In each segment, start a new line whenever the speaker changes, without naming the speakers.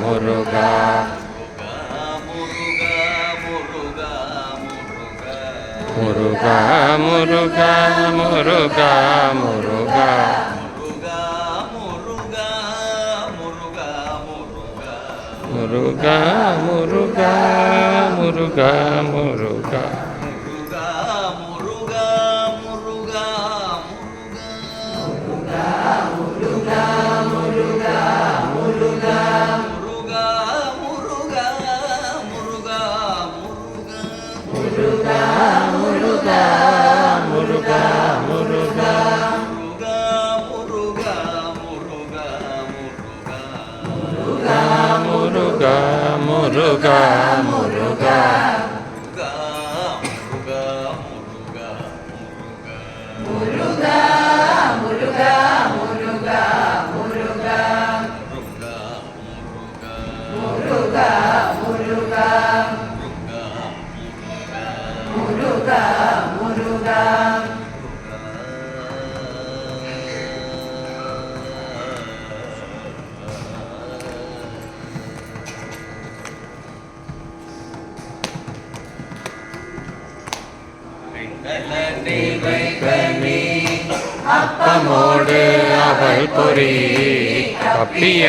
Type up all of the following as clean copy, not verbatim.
முருகா முருகா முருகா முருகா முருகா முருகா முருகா முருகா முருகா முருகா முருகா அப்பமோடு அவள் பொறி கப்பிய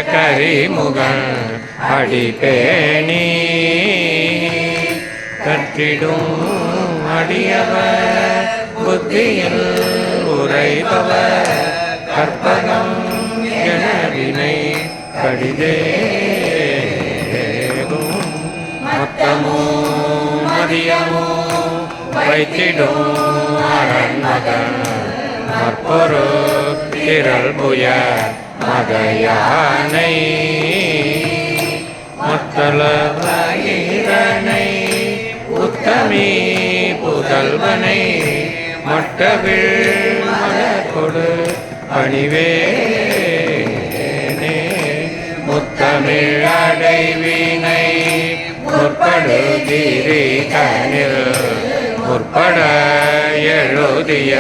கரிமுகன் அடிபேணி கற்றிடும் அடியவர் புத்தியில் உரைபவர் கற்பகம் எனவினை கடிதேகும் மொத்தமோ மதியமோ வைத்திடும் அரண்மகன் மற்பொரு திரள் புய மகையானை மத்தளவயிரனை உத்தமி புதல்வனை மட்டவிழ் மலர்கொடு பணிவேனே முத்தமிழ் அடைவினை முற்படுகிரி கணில் முற்பட எழுதிய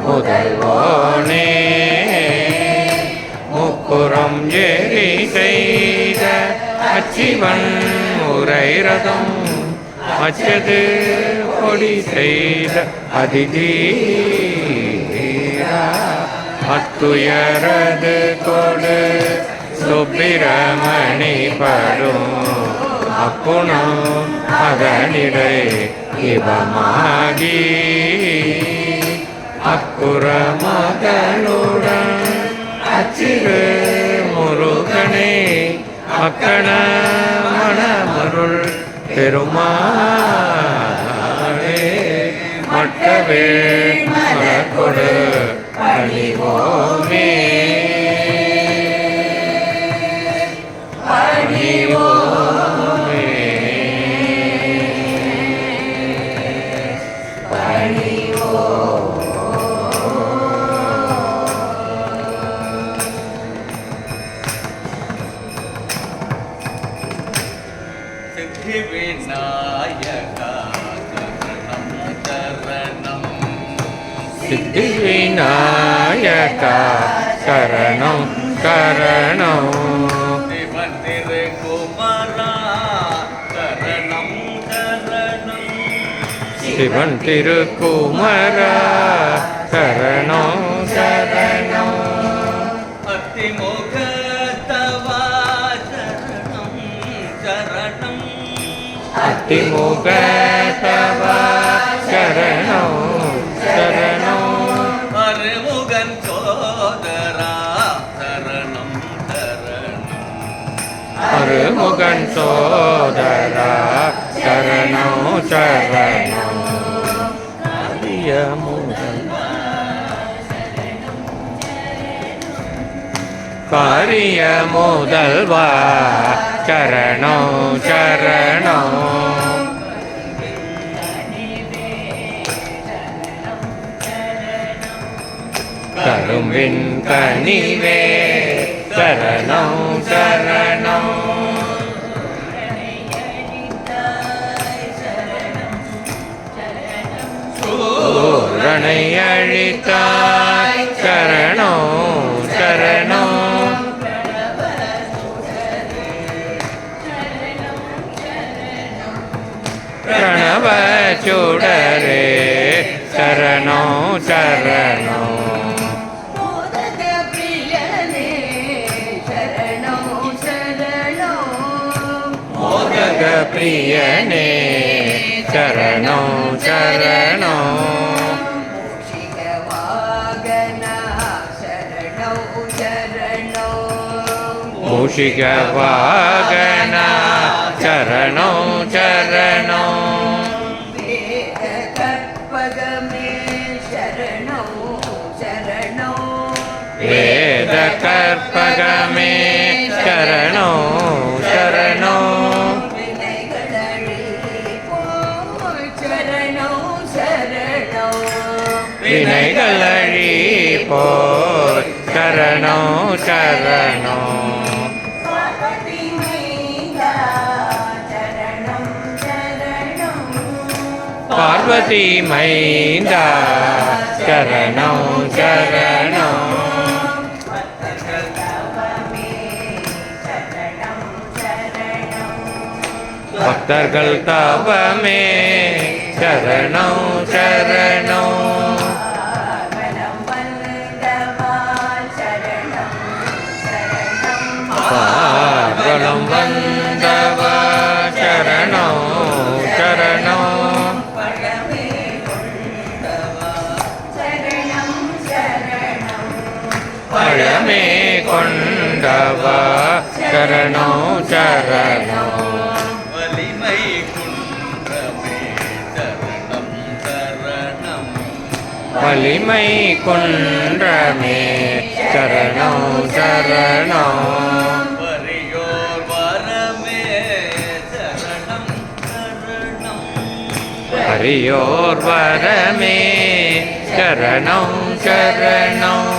முதல்வோனே முப்புறம் ஏறி செய்த அச்சிவன் முறை ரதம் அச்சது கொடி செய்த அதிதீரா அத்துயரது கொடு சுப்பிரமணி படும் அப்புணம் அதனிடை இவமாகி அக்குற மகளுடன் அச்சிறு முருகனே அக்கண மணமருள் பெருமாளே மட்டவே மலர்கொடு பணிவோமே பணிவோமே சித்தி விநாயகா சரணம் சரணம் சிவன் திருக்குமரா சரணம் சரணம் அத்திமுகதவா சரணம் சரணம்
அருமுகன் சோதரா சரணம் சரணம்
அருமுகன் சோதரா சரணம் சரணம் காரிய முதல்வா சரணம் சரணம் கரும்பின் கனிவே சரணம் சரணம் சூரனை அழித்தாய் சரணம் சரணம் பிரணவ சுடரே சரணம் சரணம்
மோதக பிரியனே சரணம் சரணம்
மோதக பிரியனே சரணம் சரணம்
மூஷிக வாகனா சரணம் சரணம்
மூஷிக வாகனா சரணம் சரணம்
வேத கற்பகமே சரணம் சரணம்
வேத கற்பகமே சரணம் சரணம்
வினைகளழி போய் சரணம் சரணம்
வினைகளழி போய் சரணம் சரணம்
பார்வதி மைந்தா சரணம் சரணம்
பார்வதி மைந்தா சரணம் சரணம் பக்தர்கள் தவமே சரணம் சரணம்
மனம் வந்தவா சரணம் சரணம்
பாகலம் வந்தவா சரணம் சரணம்
பழமே கொண்டவா சரணம் சரணம்
பழமே கொண்டவா சரணம் சரணம்
வலிமை குன்றமே சரணம் சரணம்
வலிமை குன்றமே சரணம் சரணம்
வரியோர் வரமே சரணம் சரணம்
ஹரியோர் வரமே சரணம் சரணம்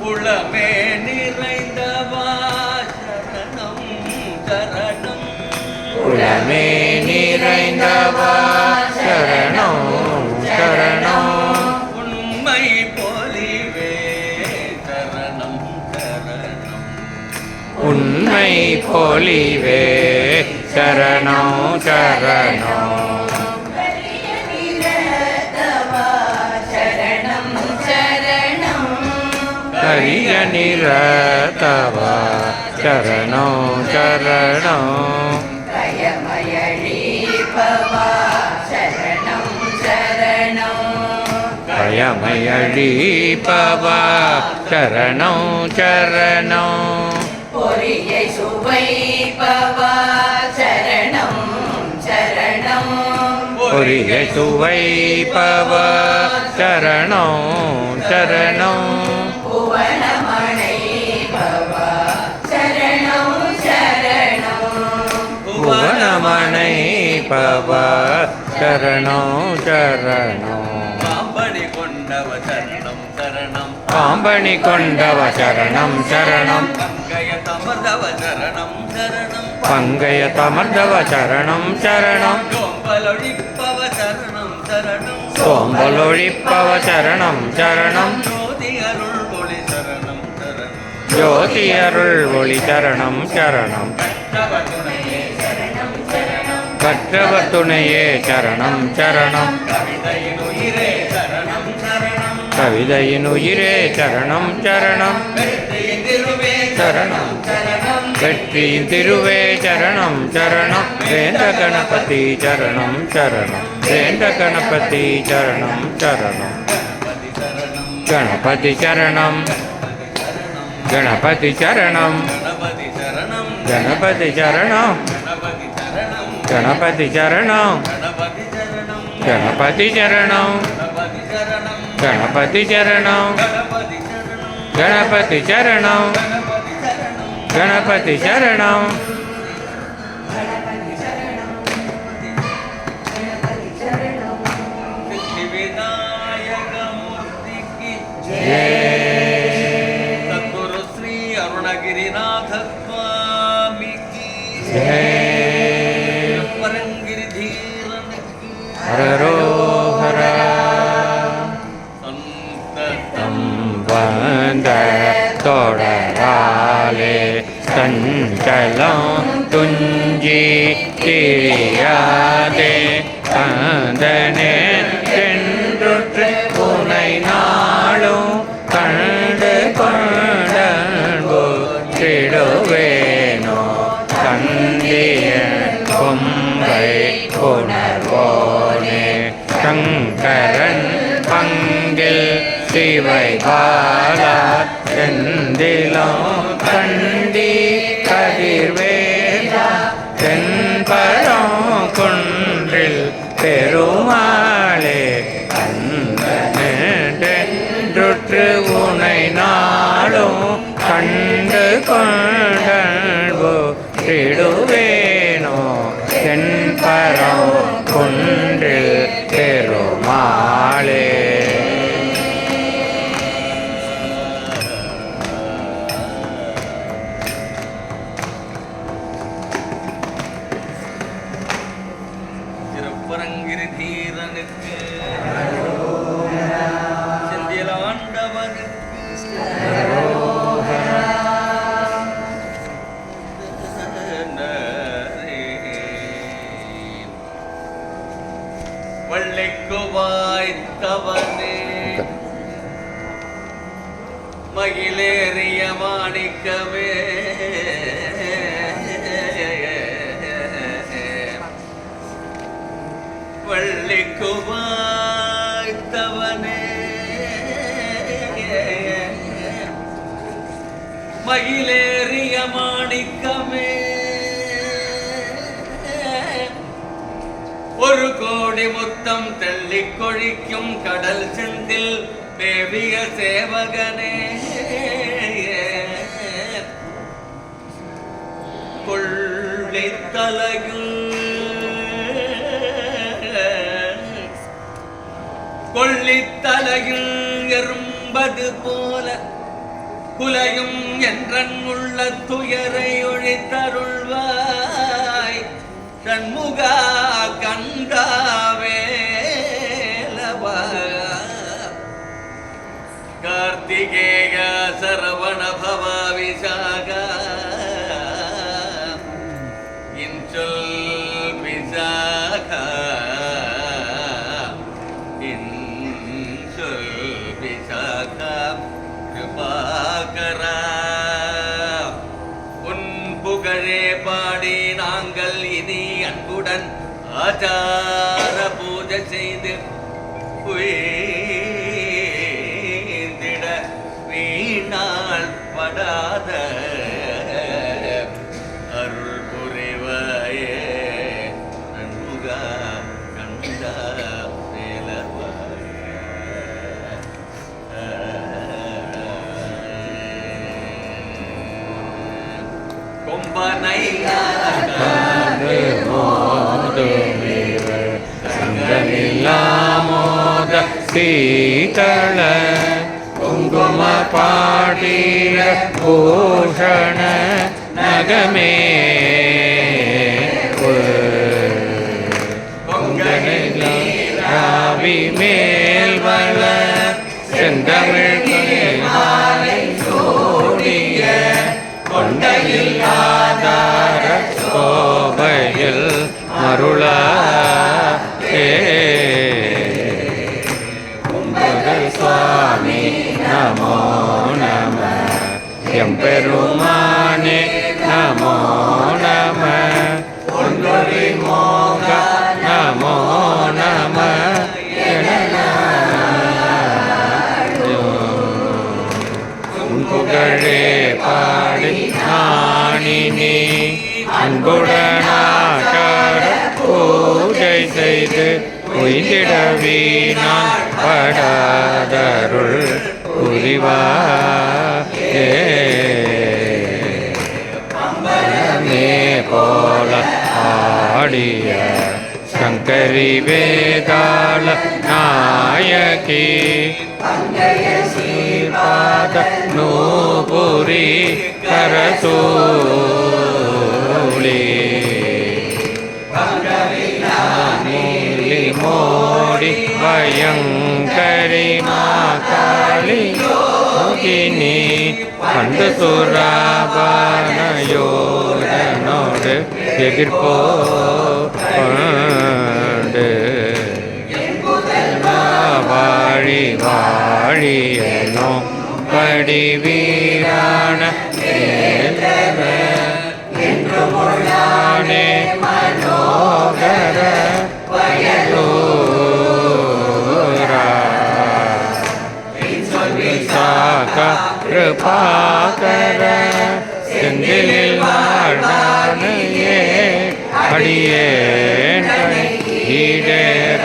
உளமே நிறைந்தவா சரணம் சரணம்
உளமே நிறைந்தவா சரணம் சரணம்
உண்மை பொலிவே சரணம் சரணம்
உண்மை பொலிவே சரணம் சரணம்
கரிய நிரதவா சரணம் சரணம்
கரிய நிரதவா சரணம் சரணம்
கயமயழி பவா சரணம் சரணம்
பயமயழிப்பவா சரணம் சரணம்
பொரியை சுவை பவா சரணம் சரணம்
பொரிய சுவைப்பவா சரணம் சரணம்
புவனமணை பவா சரணம் சரணம்
புவனமனை பவா சரணம் சரணம்
பாம்பணி கொண்டவ சரணம் சரணம்
பாம்பணி கொண்டவ சரணம் சரணம்
கங்கய தமர்தவ சரணம் சரணம்
பங்கய தமர்தவ சரணம் சரணம்
சோம்பலொழிப்பவ சரணம் சரணம்
சோம்பலொழிப்பவ சரணம் சரணம்
ஜோதி அருள் ஒளி சரணம் சரணம்
ஜோதி அருள் ஒளி சரணம் சரணம்
கற்றவ துணையே சரணம் சரணம்
கற்றவர் துணையே சரணம் சரணம்
கவிதையின் உயிரே சரணம் சரணம்
கவிதையின் உயிரே சரணம் சரணம்
வெற்றியின் திருவே
சரணம்
சரணம்
வெற்றியின் திருவே சரணம் சரணம் வேந்த கணபதி சரணம் சரணம் வேந்த கணபதி சரணம் சரணம்
கணபதி சரணம்
கணபதி சரணம் கணபதி சரணம்
கணபதி சரணம்
கணபதி சரணம்
கணபதி
கணபதி
சரணம்
சரணம்
கணபதி சரணம்
கணபதி சரணம் கணபதி
கணபதி சரணம்
சரணம்
சித்தி விநாயகமூர்த்திக்கு
ஜெய்
சத்குரு ஸ்ரீ அருணகிரிநாத சுவாமிக்கு
ஜெய்
பரங்கிரி தீரனுக்கு
ஹரரோஹரா
சந்ததம்
வந்த தொடராலே சஞ்சலம் துஞ்சி திரியாதே கந்தனே சென்றுற்று உனை நாளும் கண்டு கொண்டன்பு திடுவேனோ கந்திய கொம்பை புணர்வோனே சங்கரன் பங்கில் சிவை பாலா செந்திலம் கண்டி கதிர்வேதா தென்பரம் குன்றில் பெருமாளே கண்டென்றுற்று உனை நாளும் கண்டு கொண்டன்பு திடுவேனோ தென்பரம் குன்றில் பெருமாளே.
திருப்பரங்கிரி தீரனுக்கு செந்திலாண்டவனுக்கு வள்ளிக்கு வாய்த்தவனே மகிழேறிய மாணிக்கமே வள்ளிக்கு வாய்த்தவனே மகிழேறிய மாணிக்கமே ஒரு கோடி முத்தம் தள்ளிக் கொழிக்கும் கடல் செந்தில் மேவிய சேவகனே கொள்ளித்தலையில் எறும்பது போல குலையும் என்றன் உள்ள துயரை ஒழித்தருள்வாய் சண்முகா கந்தாவேலவா கார்த்திகேய சரவண பவ விசாகா இன்சொல் விசாகா இன்சொல் விசாகா கிருபாகரா உன் புகழே பாடி நாங்கள் இனி அன்புடன் ஆச்சார பூஜை செய்து உயிர்ந்திட வீணாள் படாத அருள் புரிவாயே நன்முகா கண்டா கொம்பனை
மோத சீதள குங்கும பாடிய பூஷண நகமே ராவி மேல் வள செந்தமிழ் சூடிய கொண்டையில் ஆதார கோபையில் மருளா சுவாமி நமோ நம எம்பெருமானே நமோ நம ஒன்றொரு மோக நமோ நம புகழே பாடி நாணினி அன்புடனாச்சார பூஜை செய்து உய்திட வீணான் படாதருள் புரிவாயே போல ஆடிய சங்கரி வேதாள நாயகி பாத நூபுரி கரசூலி மோடி பயங்கரி மாகாளி யோகினி பண்டு சுராபான யோகனோட வந்து எதிர்ப்போடு வாழி வாழியனோ படி வீரான என்றுமுள்ளானே மனோகர வயலூரா விசாக கிருபாகர செந்திலில் வாழ்நானையே அடியேன் ஈடேற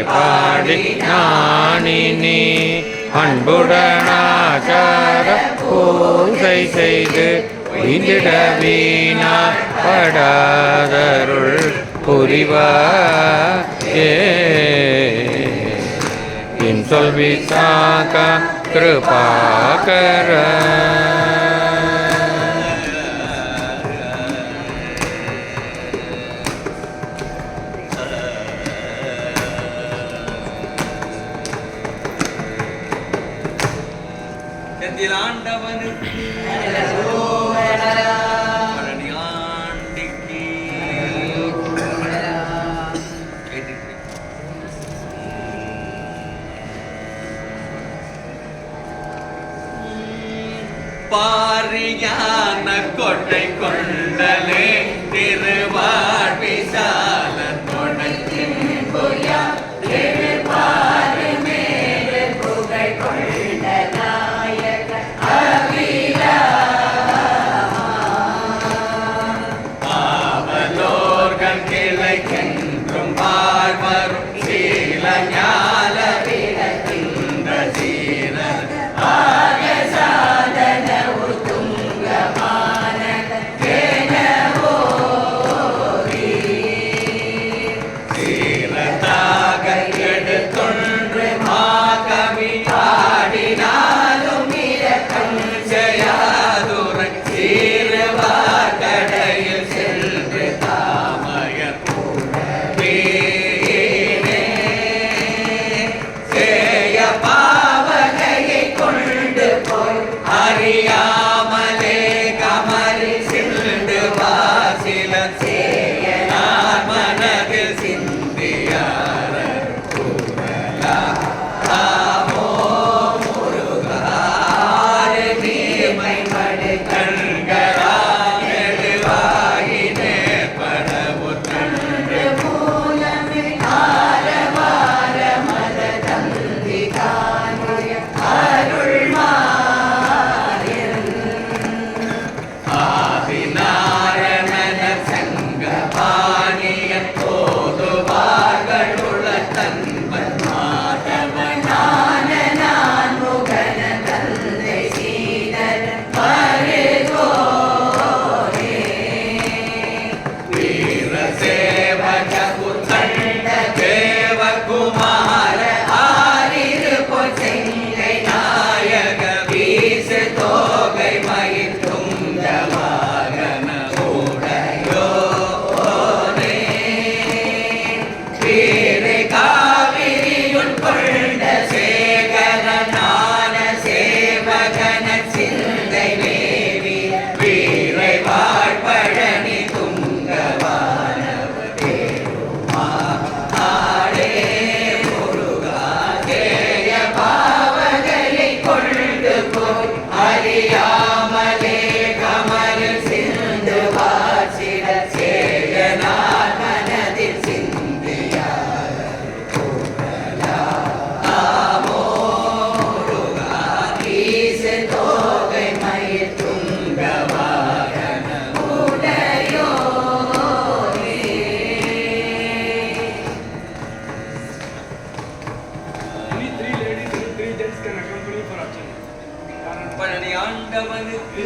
பாடி நாணினி அன்புடனாச்சார பூசை செய்து உயிரிட வீணா படாதருள் புரிவாயே என் சொல் விசாக கிருபாகர
செந்திலாண்டவனுக்கு பழனியாண்டிக்கு பாரியான கொட்டை கொண்டலே திருவாழ்விசால தொடர்ச்சின் பொய்யா கிளைக்கென்றும் பார்வரும் சீல ஞால விளக்கின்ற சீரர் ஆக சாதன உத்துங்கமான சீரத்தாக எடுத்தொன்று மாகவி ஆடினாலும் இரக்கம் செய்யாதுரை சீரவார் கடையில் சென்று தாமயர் சேய பாவகையை கொண்டு போய் அறியாமலே கமறி சிந்து வாசில சேய மனதில் சிந்தியார ஆமோ முருகாறு நீமை மடு கண்களாகினே படவு கண்டு ஆதிநாரணன சங்கபாணிய போதுவார்களுள்ள தன்பன் மாதவனான நான் முகன தந்தை சீதர் மருகோரே வீர சேவக உத்தண்ட தேவகுமார ஆரிரு பொற்செங்கை நாயக வீசு தோகை மயிற்றும் வாகன உடையோனே வீரை காவிரியுள் கொண்ட சேகரனான சேவகன சிந்தை மேவி வீரை வாழ்பழனி துங்கவானவ ஆடே முருகா சேய பாவகையை கொண்டு போய் அறியாமலே கமலில் சிந்து வாசிட சேயனார் மனதில் சிந்தியார் ஆமோ முருகா வீசு தோகை மயிர் துங்கவாகன உடையோனே
Only 3 ladies and 3 gents can accompany for Archana.
Palani ஆண்டவனுக்கு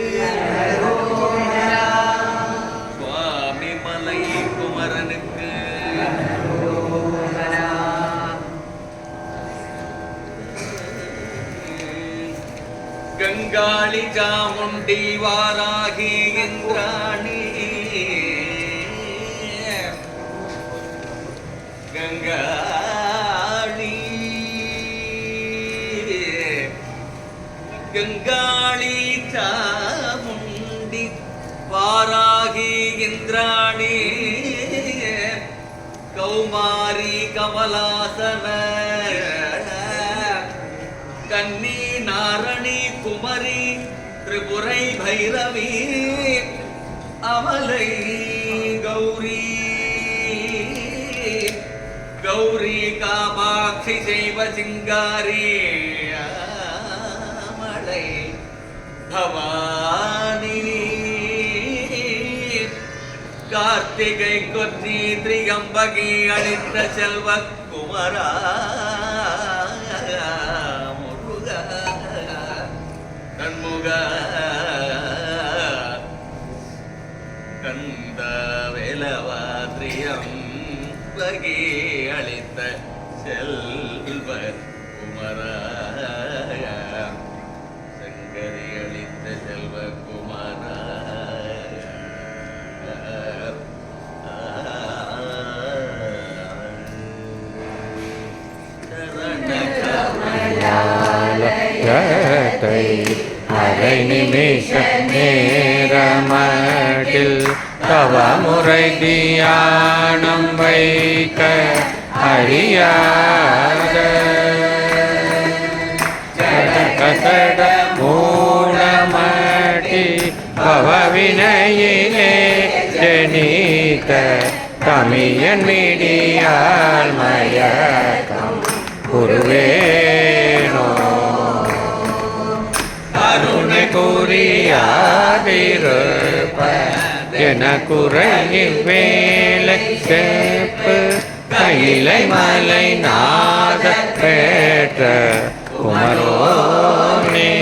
சுவாமி மலை குமரனுக்கு கங்காளி சாமுண்டி வாராகி இந்திராணி கங்காளி கங்காளி சாமுண்டி வாராகி இந்திராணி கௌமாரி கமலாசன கன்னி நாரணி குமரி திரிபுரை பைரவி அமலை கௌரி கௌரி காமாட்சி செய்வ சிங்காரி அமலை பவானி கார்த்திகை கொன்னி திரியம்பகி அளித்த செல்வ குமரா முருக கண்முக கந்த வேலவாத்ரியம் பகி அளித்த செல்வ குமரா சங்கரி அளித்த செல்வ குமரா
அரை நிமிஷ நேரமட்டில் தவ முறை தியானம் வைக்க அறியாத கசட மூடமட்டி பவவினையிலே ஜனித்த தமியன் மீடியால் மயக்கம் குருவேனோ கருணை கூறியாதிருப்ப என குறையில் வேலை செப்பு கையிலை மலை நாத பெற்ற குமரோனே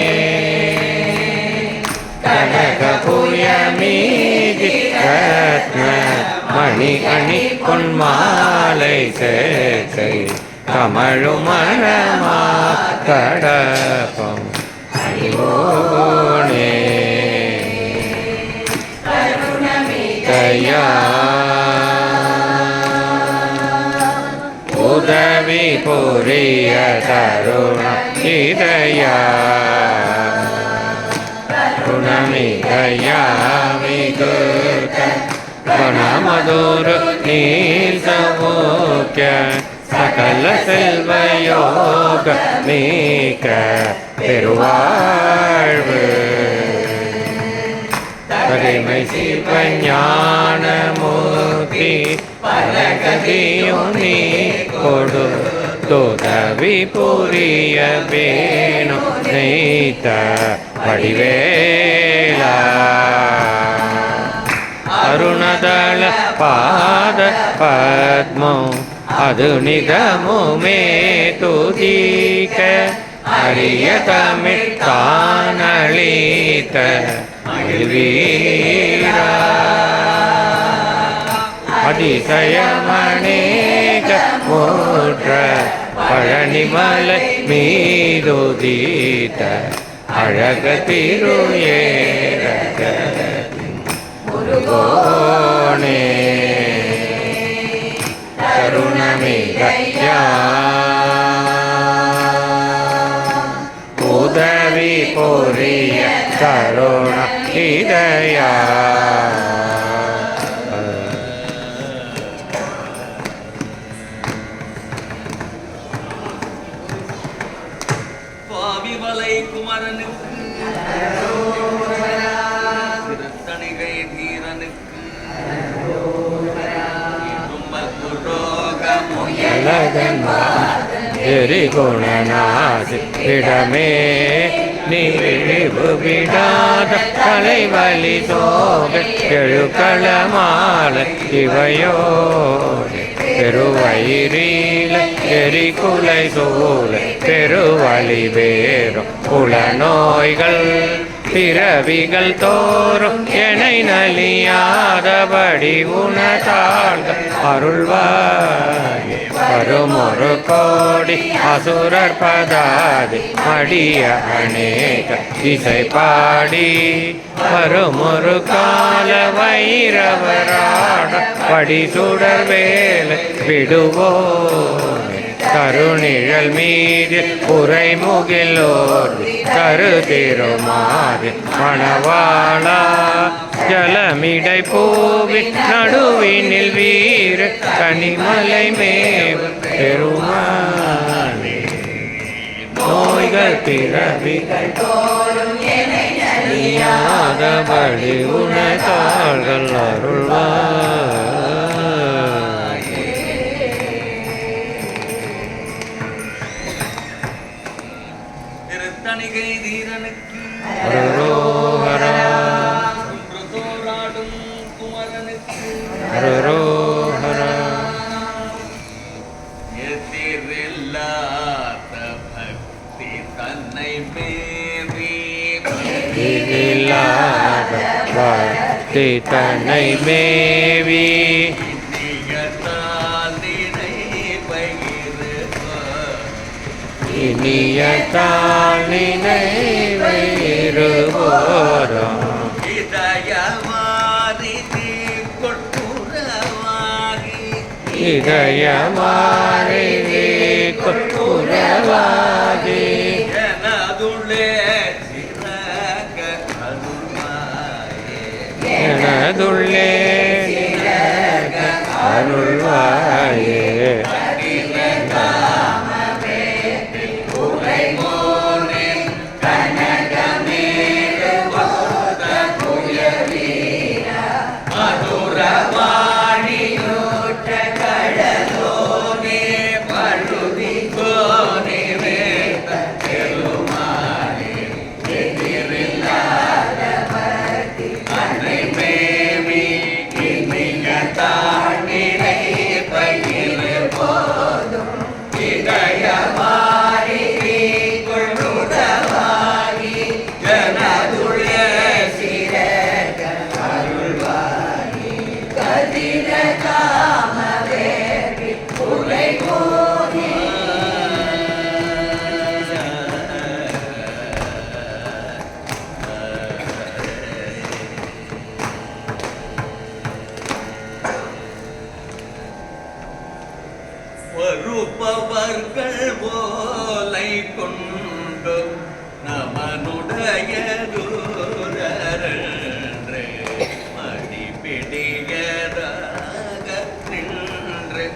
கனக புயமீதி ரத்ன மணி அணி பொன்மாலை சேர்க்கை கமழும் மணமா கடப்பம் அறிவோனே தயா உதவி புரிய தருண இதயா கருணமிதயா விகுத குணமதுரு நீல் சமுக்கிய சகல செல்வயோக மீக்க பெருவாழ்வு பரிமை சிவஞான மூர்த்தி பரகதியும் நீ கொடு தோதவி புரிய வேணு நெய்த வடிவேலா அருணதள பாத பத்மம் அது நிதமுமே துதிக்க அரிய தமிழ் தானளித்த மகிழ்வீரா அதிசயமணேக மூற்ற பழனிமலை மீதுதித்த அழக திருஏரக முருகோனே கருணமிதயா உதவி பொரிய கருண இதயா
பாவிமலை குமரனுக்கு திருத்தணிகை தீரனுக்கு
எரிகுணநாசி இடமே நீழிவு விடாத கலைவலி சோக எழுக்களமால இவையோடு பெருவயிரீல எரிகுலை சூழ பெருவழி வேறும் புலநோய்கள் பிறவிகள் தோறும் எனை நலியாதபடி உணதாள்கள் அருள்வாய் வருமொரு கோடி அசுரர் பதாதி மடிய அநேக இசை பாடி வருமொரு கால வைரவராட படி சுடர் வேலை விடுவோனே கருநிழல் மீதில் உரைமுகிலோர் கருதிருமாறு மணவாளா ஜலமிடை பூவின் நடுவினில் வீர கனிமலை மேவ பெருமானே நோய்கள் பிறவிகள்
தோறும் என்னை
அறியாதபடி உனதாள்கள் அருள்வாயே.
திருத்தணிகை தீரனுக்கு
அரோஹரா
ஒன்று தோராடும் குமரனுக்கு
அரோஹரா
எதிரில்லாத பக்தி தன்னை மேவி
இல்லாத பக்தி தன்னை மேவி
நிகழ்த்தால் நினைவகிருப்பார்.
இனியத்தால் நினைவைருவோரம்
இதயமாரி நீ கொட்டுறவாகி
இதயமாறி கொட்டுறவாகி
எனதுள்ளே சிறக அருள்வாயே.
எனதுள்ளே அருள்வாயே.
மதுரவாணியூற்ற கடலோனே பழுதி கோனே வேத பெருமானே எதிரில்லாத பக்தி அன்னை மேவி இனிய தாழ்நிலை பயிரு போதும் இதயமாரி கொள்ளுதவாகி ஜனதுளே சிறக அருள்வாகி
கதிர காமவேரி உரை போனே
வருபவர்கள் போலை கொண்டு நமனுடைய தூரன்று மடிப்பிடியதாக நின்று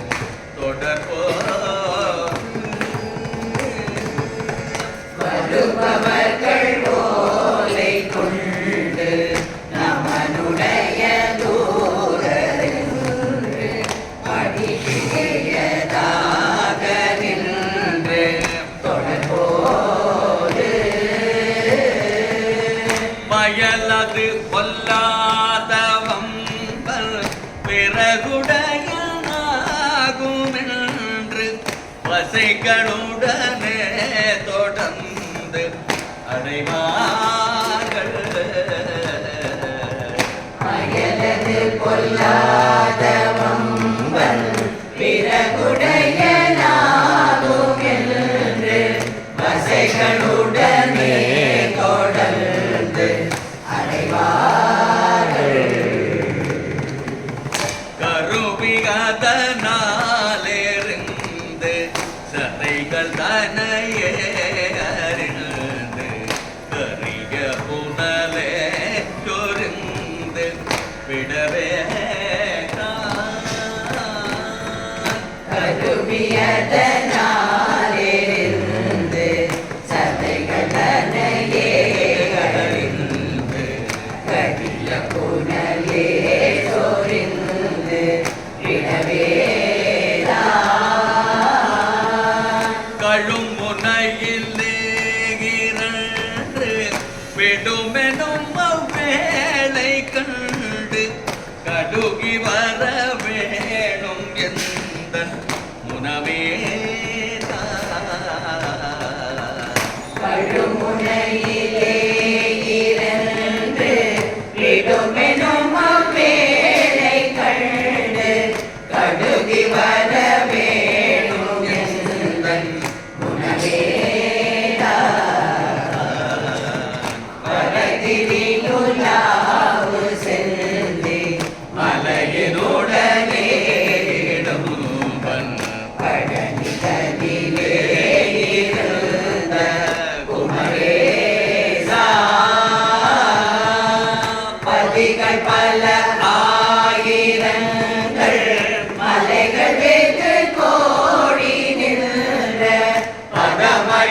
தொடர்போ
வருபவர்கள் ஓலை கொண்டு நமனுடைய தூரன்று படிப்பியதாக நின்று தொடர்போடு
பயலது கொல்லாத வம்பல் பிறகுடையனாகுமென்று வசைகளுடனே தொடர்ந்து அடைவார்கள்
அயலது கொல்லாத வம்பல் பிறகுடைய நாகும் என்று வசைகளுடனே தொடர்ந்து அடைவார்கள்
கருவிகதனாலிருந்து சதைகள் தனையே அறிந்து கரிய புனலே சொரிந்து விடவே
கருவியதனாலிருந்து சதைகள்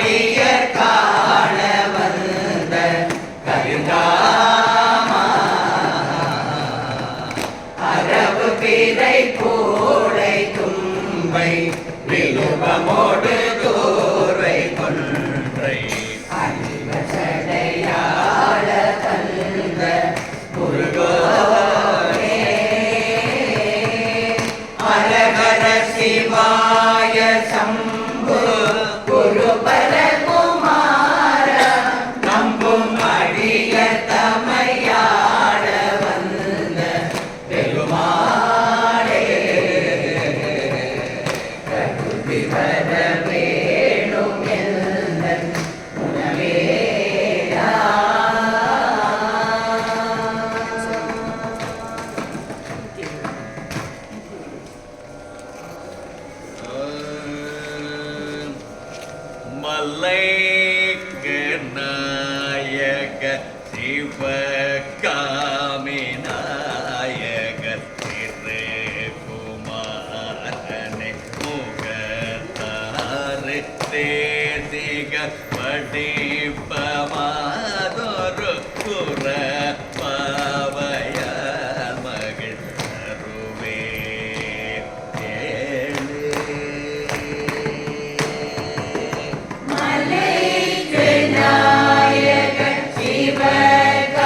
அடியர் காண வந்த கருங்காமா அரபு பிறை கூடை தும்பை விழுவமோடு தூர்வை கொன்றை அடிவசடையாள தந்த முருகோனே அரகர சிவாய சம்பு குருபர குமார நம்பும் அடிய தமையாட வந்த பெருமாளே கருவி வர வேணும் எந்த உணவேடா
மல்லைக்க நாயக சிவகாமி நாயக திரு குமாரனை முகத்தாறு தேசிக படிப்பமாதொரு புற பாவையார் மகிழ் அருவே
மலைக்கு நாயக சிவகாமி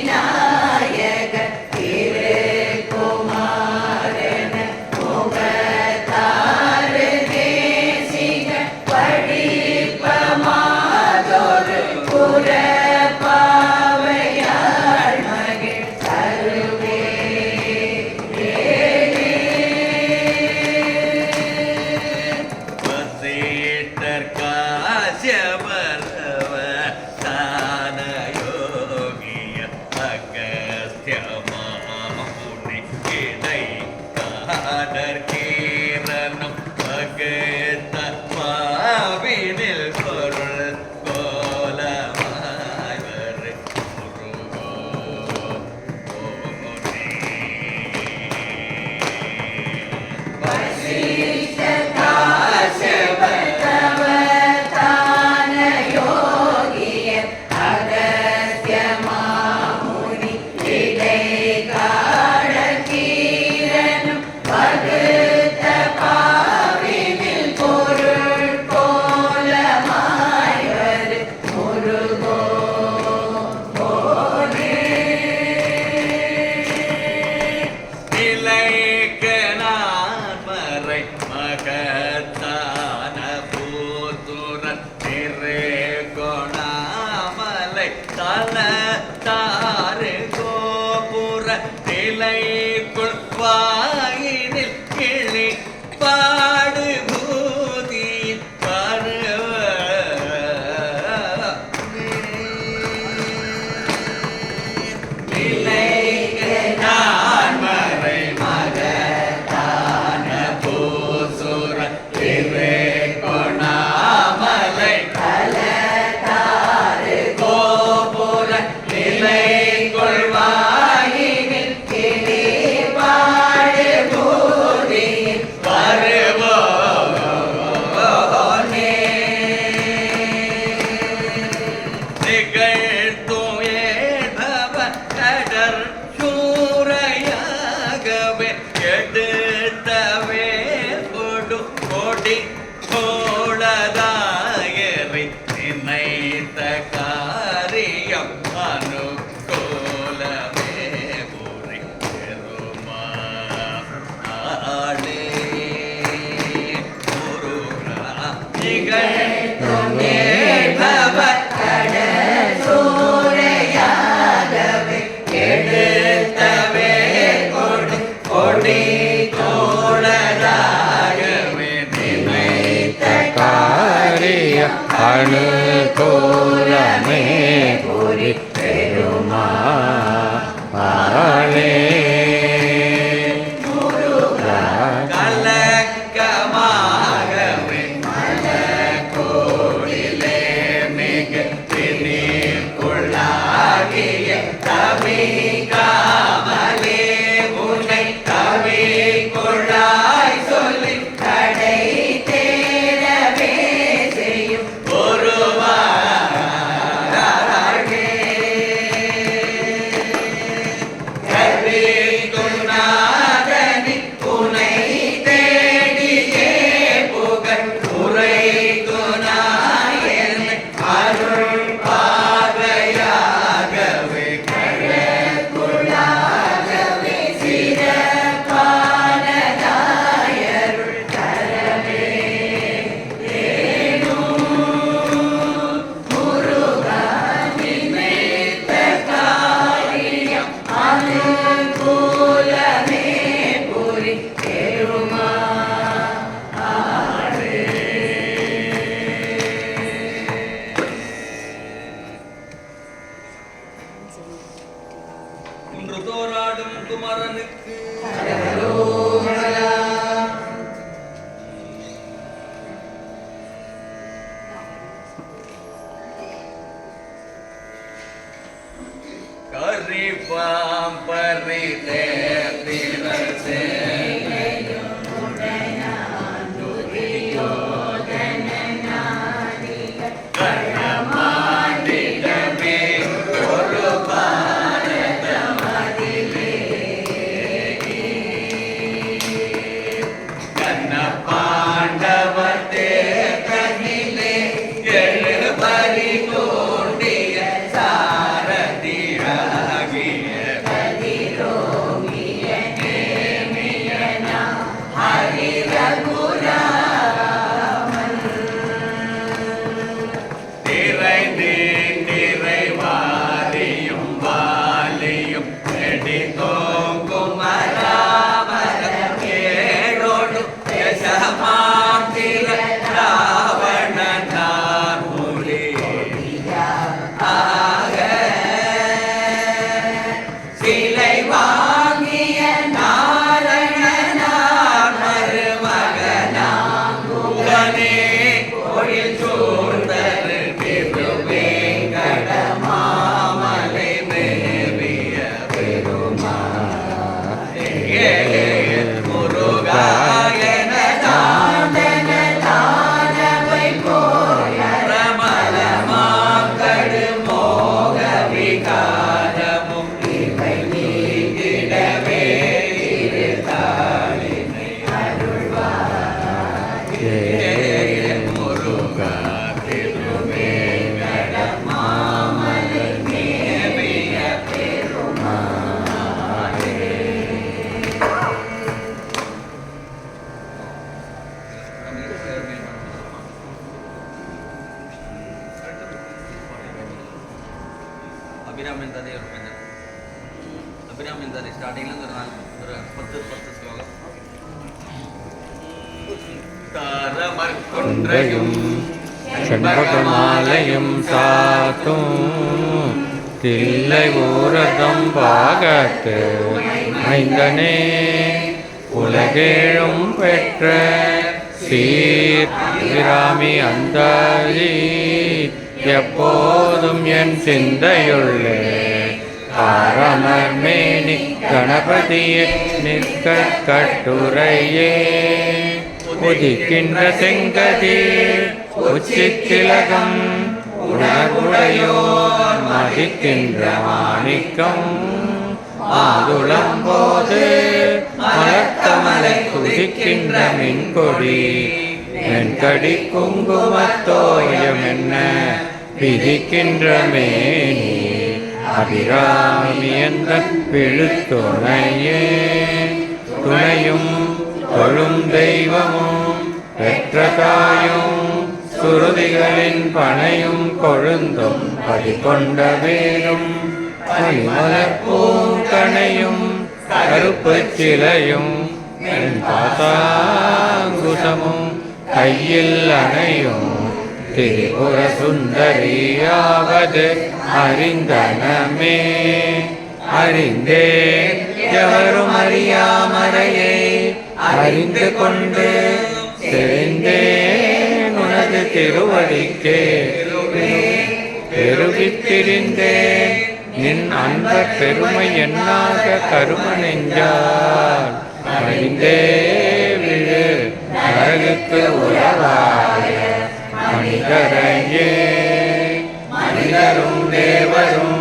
நாயக திருக்குமாரன முகத்தாறு தேசிக படிப்பமாதொரு புறப்பாவையார் மகிழ் அருவே
வசீட்டர் காசியபரவ தான யோகிய அகஸ்திய மாமுனி இடை காடர் கீரனும் பகத்த பாவினில் பொருள் கோலமாய்வர் முருகோ
வசிஷ்டகாசவதவதான யோகிய அகஸ்திய மாமுனி இடைக்காடர் கீரனும் வகுத்த பாவினில் பொருள் கோலமாய்வர் முருகோ
நிலைக்க நான் மறை மகத்தான பூத்துரன் திரு கொணாமலை தல தாறு கோபுர நிலைக்குள் வாயினில் கிளி பாடு பூதி
நிலைக்கு நான் மறை மகத்தான
பூசுர திரு கொணாமலை
தலதாறு
கோபுர நிலைக்குள்
வாயினில் கிளி பாடு பூதியில்
வருவோனே நிகழ்த்துயேதவ கடற் சூரையாகவே எடுத்தவே கொடு கொடி கோளதாயரை நினைத்த காரியம் அனுகூலமே புரி பெருமாளே முருகா நிகழ்த்துயேதவ
சூரையாகவே எடுத்தவே கொடு கொடி தோழராகவே நினைத்த
காரிய அனுகூலமே புரி பெருமாளே
கலக்கமாகவே மலக்கோடிலே மிக திணிக்குள்ளாகிய தவிகாமலே உன்னை தவிக்குள்ளாய் சொல்லி
கடை தேரவே செய்யும் பறிப்பாம் பறி தேர்திரசே கணமாண்டிடமே ஒரு பாரதமதிலே கண்ண பாண்டவர் தேர்தனிலே எழுபறி தோண்டிய சாரதியாகிய பதிரோகிய நேமியனா ஹரிரகுராமன் நிறைவாரியும் வாலியும் நெடிதோங்கும் மராமரம் ஏழோடு யசமாந்திர ராவணனார் மொழி ஆக சிலை வாங்கிய நாரணனார் மருமகனாம் குகனே கோயில் சூழ்ந்தரு திருவேங்கடமாமலை மேவிய பெருமாளே முருகாயன தாண்டன தானவை போல பிரமலமாம் கடுமோக விகாரமும் இவை நீங்கிடவே இருதாளினை அருள்வாயே முருகா திருவேங்கடமாமலை மேவிய பெருமாளே.
அபிராமன் தானே ஒரு கொஞ்சம் அபிராமன் தானே ஸ்டார்டிங்ல ஒரு 10 ஸ்லோகம்
தாரமற்கொன்றையும்
செண்பகமாலையும் சாத்தும் தில்லை ஊரதம் பாகத்து மைந்தனே உலகேழும் பெற்ற சீர் பிராமி அந்தாரி எப்போதும் என் சிந்தையுள்ளே ஆரமர் மேனி கணபதியே நிற்க கட்டுரையே உதிக்கின்ற செங்கதிர் உச்சித்திலகம் உணர்வுடையோர் மதிக்கின்ற மாணிக்கம் மாதுளம் போது மலர்த்தமலை குதிக்கின்ற மின்கொடி வெண்கடி குங்குமத்தோயம் என்ன விதிக்கின்ற மேனி அபிராமி என்ற விழுத்துணையே துணையும் தொழும் தெய்வமும் பெற்ற தாயும் சுருதிகளின் பனையும் கொழுந்தும் பதிகொண்ட வேரும் மணிமலர் பூங்கனையும் கருப்பு சிலையும் பாசாங்குசமும் கையில் அணையும் திரிபுர சுந்தரியாவது அறிந்தனமே அறிந்தே எவரும் அறியாமறையை அறிந்து கொண்டு தெரிந்தேன் உனது திருவடிக்கே பெருகித்திரிந்தேன் நின் அன்ப பெருமை என்னாக கரும நெஞ்சால் அறிந்தே விழு நரகுக்கு உறவாய மனிதரையே மனிதரும் தேவரும்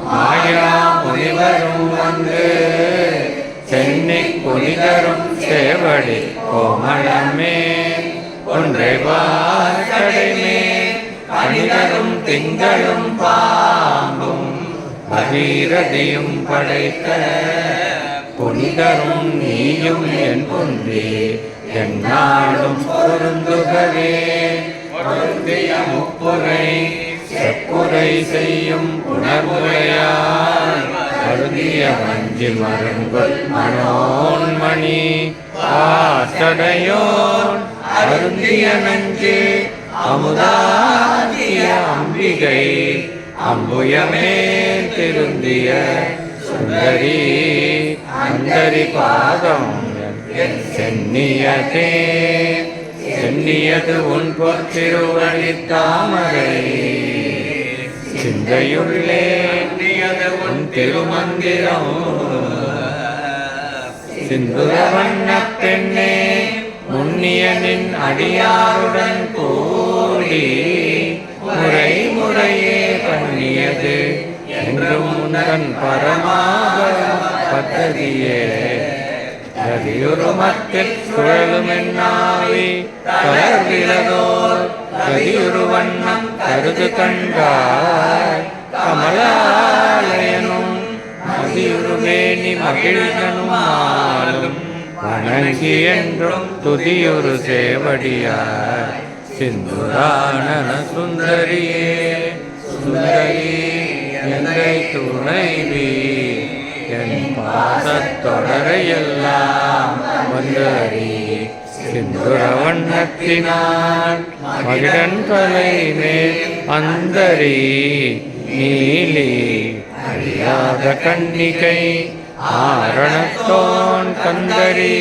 மாயா முனிவரும் வந்து சென்னை புனிதரும் சேவடி கோமளமே ஒன்றை வாசடைமே மனிதரும் திங்களும் பாம்பும் பகீரதியும் படைத்த புனிதரும் நீயும் என் குன்றி என்னாலும் பொருந்துகவே பொருந்திய முப்புரை செப்புரை செய்யும் உணர்வுரையாய் அருந்திய வஞ்சி மருங்குல் மனோன்மணி ஆசடையோன் அருந்திய நஞ்சு அமுதாகிய அம்பிகை அம்புயமே திருந்திய சுந்தரி அந்தரி பாதம் சென்னியதே சென்னியது உன் பொற்திருவழி தாமரை சிந்தையுள்ளே உன் திருமந்திரம் சிந்துர வண்ணப் பெண்ணே முன்னியனின் அடியாருடன் கூடி முறை முறையே பண்ணியது என்றும் முன்னன் பரமாக பத்ததியே கதியுருமத்தில் சுழலுமென்னாவி தளர்விலதோர் கதியுரு வண்ணம் கருது கண்டாய் கமலாலயனும் மதியுருவேணி மகிழ்கனுமாலும் வணங்கி என்றும் துதியுரு சேவடியார் சிந்துரானன சுந்தரியே சுந்தரி எந்தை துணைவி என் பாசத்தொடரையெல்லாம் வந்தறி சிந்துர வண்ணத்தினால் மகிழன் தலை மேல் அந்தரி நீலி அறியாத கன்னிகை ஆரணத்தோன் கந்தரி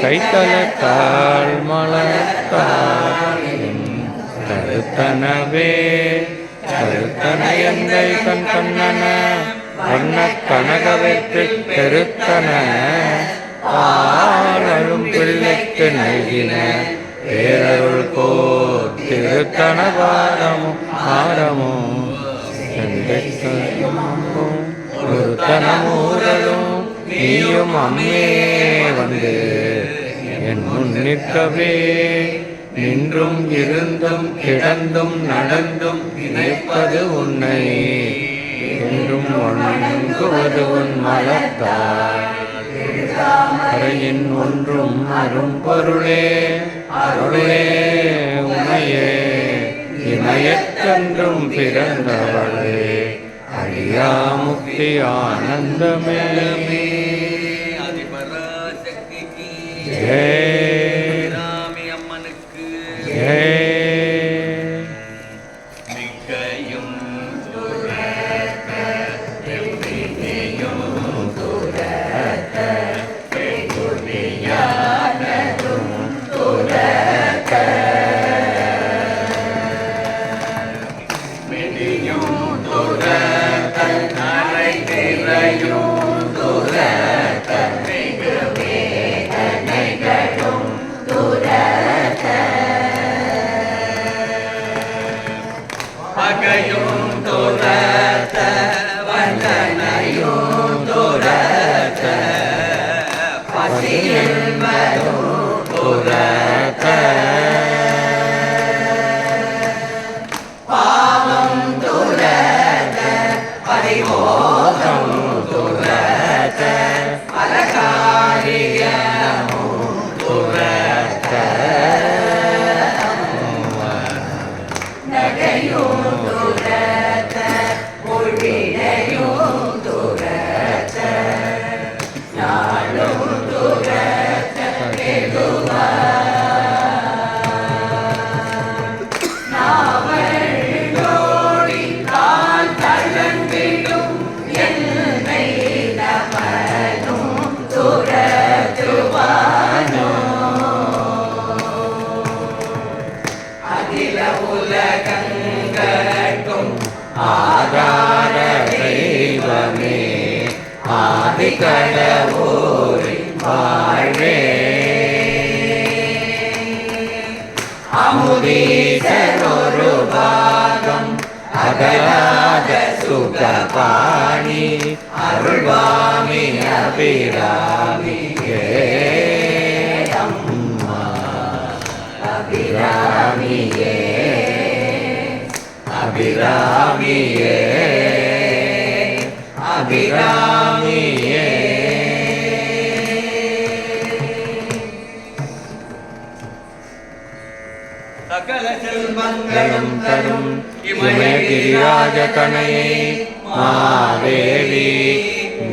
கைத்தலத்தால் மலத்தால் கருத்தனவே கருத்தன எந்தை தன் கண்ணன வண்ண கனகவெற்று பெருத்தன பாலும் பிள்ளைக்கு நல்கின பேரருள் போர் திருத்தன பாரமும் ஆரமும் ஒருத்தனமூரலும் நீயும் அம்மே வந்து என் முன் நிற்கவே நின்றும் இருந்தும் கிடந்தும் நடந்தும் நினைப்பது உன்னை என்றும் வணங்குவது உன் மலத்தார் கரையின் ஒன்றும் அரும்பொருளே அருளே உமையே இமயத்தென்றும் பிறந்தவளே அழியா முக்தி ஆனந்தமே
ஆதிபராசக்திக்கு
ஜெய்
ராமி அம்மனுக்கு
ஜெய்
மிக்கையும் பகையும் துரத்த வந்தனையும் துரத்த பசியல்வதும் துரத்த பாவம் துரத்த பரிமோகம் துரத்த பலகாரியமும் துரத்த நகையும் துரத்த உள்வினையும் துரத்த நாளும் துரத்த பெருவா நாவலோடி தான் தளர்ந்திடும் என்னை நமனும் துரத்துவானோ அகில உலகங்கட்கும் ஆதார தெய்வமே ஆதி கடவுளின் வாழ்வே அமுதீசரொரு பாகம் அகலாத சுகபாணி அருள்வாமி அபிராமி அம்மா அபிராமியே அபிராமியே அபிராமியே சகல செல்வங்களும் தரும் இமயகிரிராஜ கணையை மாதேவி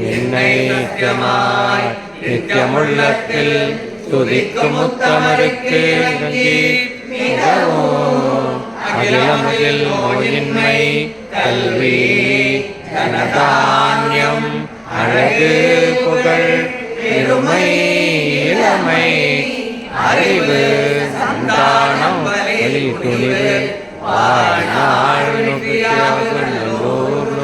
நின்னை நித்தியமாய் நித்தியமுள்ளத்தில் துதிக்கும் உத்தமருக்கு இறங்கி மிகவும் அகிலமதில் நோயின்மை கல்வி தனதான்யம் அழகு புகழ் பெருமை இளமை அறிவு சந்தானம் வலி துணிவு வாழ்நாள் நுகர்ச்சியாக